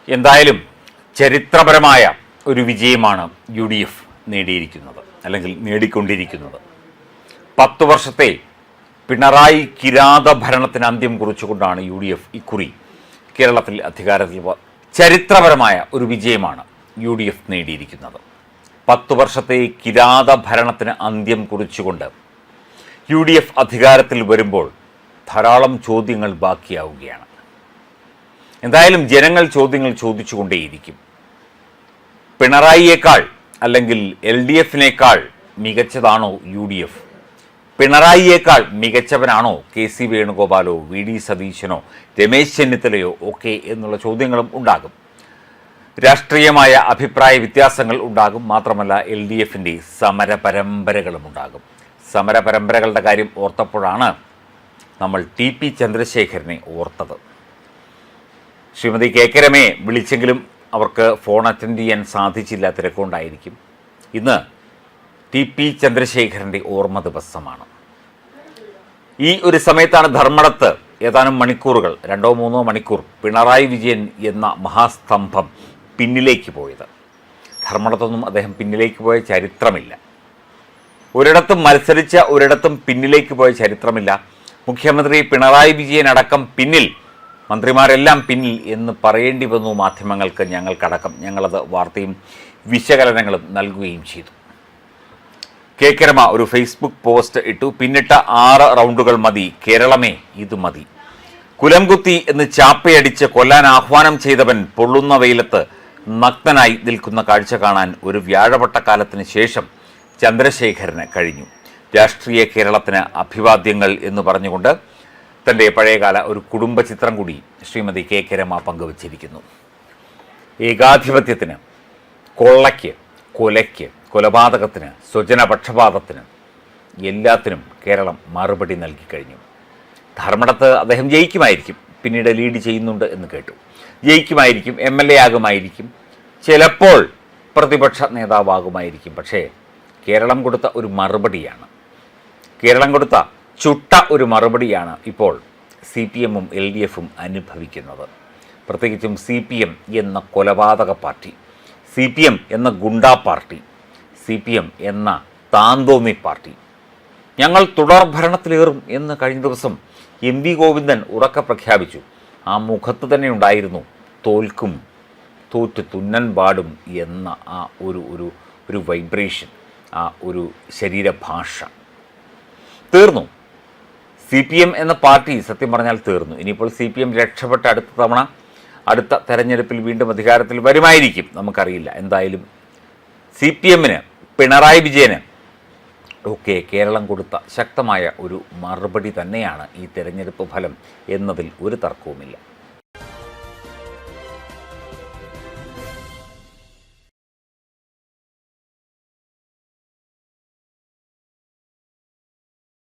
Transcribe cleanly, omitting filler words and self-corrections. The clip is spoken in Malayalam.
എന്തായാലും ചരിത്രപരമായ ഒരു വിജയമാണ് UDF നേടിയിരിക്കുന്നത്, അല്ലെങ്കിൽ നേടിക്കൊണ്ടിരിക്കുന്നത്. 10 വർഷത്തെ പിണറായി കിരാത ഭരണത്തിന് അന്ത്യം കുറിച്ചുകൊണ്ടാണ് UDF ഇക്കുറി കേരളത്തിൽ അധികാരത്തിൽ. ചരിത്രപരമായ ഒരു വിജയമാണ് UDF നേടിയിരിക്കുന്നത്. 10 വർഷത്തെ കിരാത ഭരണത്തിന് അന്ത്യം കുറിച്ചുകൊണ്ട് UDF അധികാരത്തിൽ വരുമ്പോൾ ധാരാളം ചോദ്യങ്ങൾ ബാക്കിയാവുകയാണ്. എന്തായാലും ജനങ്ങൾ ചോദ്യങ്ങൾ ചോദിച്ചുകൊണ്ടേയിരിക്കും. പിണറായിയേക്കാൾ അല്ലെങ്കിൽ LDFിനേക്കാൾ മികച്ചതാണോ UDF? പിണറായിയേക്കാൾ മികച്ചവനാണോ KC വേണുഗോപാലോ VD സതീശനോ രമേശ് ചെന്നിത്തലയോ ഒക്കെ എന്നുള്ള ചോദ്യങ്ങളും ഉണ്ടാകും. രാഷ്ട്രീയമായ അഭിപ്രായ വ്യത്യാസങ്ങൾ ഉണ്ടാകും. മാത്രമല്ല LDFിൻ്റെ സമര പരമ്പരകളും ഉണ്ടാകും. സമര പരമ്പരകളുടെ കാര്യം ഓർത്തപ്പോഴാണ് നമ്മൾ TP ചന്ദ്രശേഖരനെ ഓർത്തത്. ശ്രീമതി KK രമയെ വിളിച്ചെങ്കിലും അവർക്ക് ഫോൺ അറ്റൻഡ് ചെയ്യാൻ സാധിച്ചില്ല, തിരക്കുണ്ടായിരിക്കും. ഇന്ന് TP ചന്ദ്രശേഖരൻ്റെ ഓർമ്മ ദിവസമാണ്. ഈ ഒരു സമയത്താണ് ധർമ്മടത്ത് ഏതാനും മണിക്കൂറുകൾ, 2-3 മണിക്കൂർ പിണറായി വിജയൻ എന്ന മഹാസ്തംഭം പിന്നിലേക്ക് പോയത്. ധർമ്മടത്തൊന്നും അദ്ദേഹം പിന്നിലേക്ക് പോയ ചരിത്രമില്ല. ഒരിടത്തും മത്സരിച്ച ഒരിടത്തും പിന്നിലേക്ക് പോയ ചരിത്രമില്ല. മുഖ്യമന്ത്രി പിണറായി വിജയൻ അടക്കം പിന്നിൽ, മന്ത്രിമാരെല്ലാം പിന്നിൽ എന്ന് പറയേണ്ടി വന്നു മാധ്യമങ്ങൾക്ക്, ഞങ്ങൾക്കടക്കം. ഞങ്ങളത് വാർത്തയും വിശകലനങ്ങളും നൽകുകയും ചെയ്തു. KK രമ ഒരു ഫേസ്ബുക്ക് പോസ്റ്റ് ഇട്ടു. പിന്നിട്ട 6 റൗണ്ടുകൾ മതി, കേരളമേ ഇത് മതി. കുലംകുത്തി എന്ന് ചാപ്പയടിച്ച് കൊല്ലാൻ ആഹ്വാനം ചെയ്തവൻ പൊള്ളുന്ന വെയിലത്ത് നഗ്നനായി നിൽക്കുന്ന കാഴ്ച കാണാൻ ഒരു വ്യാഴവട്ടക്കാലത്തിന് ശേഷം ചന്ദ്രശേഖരന് കഴിഞ്ഞു. രാഷ്ട്രീയ കേരളത്തിന് അഭിവാദ്യങ്ങൾ എന്ന് പറഞ്ഞുകൊണ്ട് തൻ്റെ പഴയകാല ഒരു കുടുംബ ചിത്രം കൂടി ശ്രീമതി KK രമ പങ്കുവച്ചിരിക്കുന്നു. ഏകാധിപത്യത്തിന്, കൊള്ളയ്ക്ക്, കൊലയ്ക്ക്, കൊലപാതകത്തിന്, സ്വജനപക്ഷപാതത്തിന്, എല്ലാത്തിനും കേരളം മറുപടി നൽകി കഴിഞ്ഞു. ധർമ്മടത്ത് അദ്ദേഹം ജയിക്കുമായിരിക്കും, പിന്നീട് ലീഡ് ചെയ്യുന്നുണ്ട് എന്ന് കേട്ടു. ജയിക്കുമായിരിക്കും, MLA ആകുമായിരിക്കും, ചിലപ്പോൾ പ്രതിപക്ഷ നേതാവാകുമായിരിക്കും. പക്ഷേ കേരളം കൊടുത്ത ഒരു മറുപടിയാണ്, കേരളം കൊടുത്ത ചുട്ട ഒരു മറുപടിയാണ് ഇപ്പോൾ CPM-ഉം LDFും അനുഭവിക്കുന്നത്. പ്രത്യേകിച്ചും CPM എന്ന കൊലപാതക പാർട്ടി, CPM എന്ന ഗുണ്ടാ പാർട്ടി, CPM എന്ന താന്തോന്നി പാർട്ടി. ഞങ്ങൾ തുടർ ഭരണത്തിലേറും എന്ന് കഴിഞ്ഞ ദിവസം MV ഗോവിന്ദൻ ഉറക്കെ പ്രഖ്യാപിച്ചു. ആ മുഖത്ത് തന്നെ ഉണ്ടായിരുന്നു തോൽക്കും, തോറ്റ് തുന്നൻ പാടും എന്ന ആ ഒരു വൈബ്രേഷൻ, ആ ഒരു ശരീരഭാഷ. തീർന്നു. CPM എന്ന പാർട്ടി സത്യം പറഞ്ഞാൽ തീർന്നു. ഇനിയിപ്പോൾ CPM രക്ഷപ്പെട്ട അടുത്ത തവണ അടുത്ത തെരഞ്ഞെടുപ്പിൽ വീണ്ടും അധികാരത്തിൽ വരുമായിരിക്കും, നമുക്കറിയില്ല. എന്തായാലും CPM-ന്, പിണറായി വിജയന് ഒക്കെ കേരളം കൊടുത്ത ശക്തമായ ഒരു മറുപടി തന്നെയാണ് ഈ തെരഞ്ഞെടുപ്പ് ഫലം എന്നതിൽ ഒരു തർക്കവുമില്ല.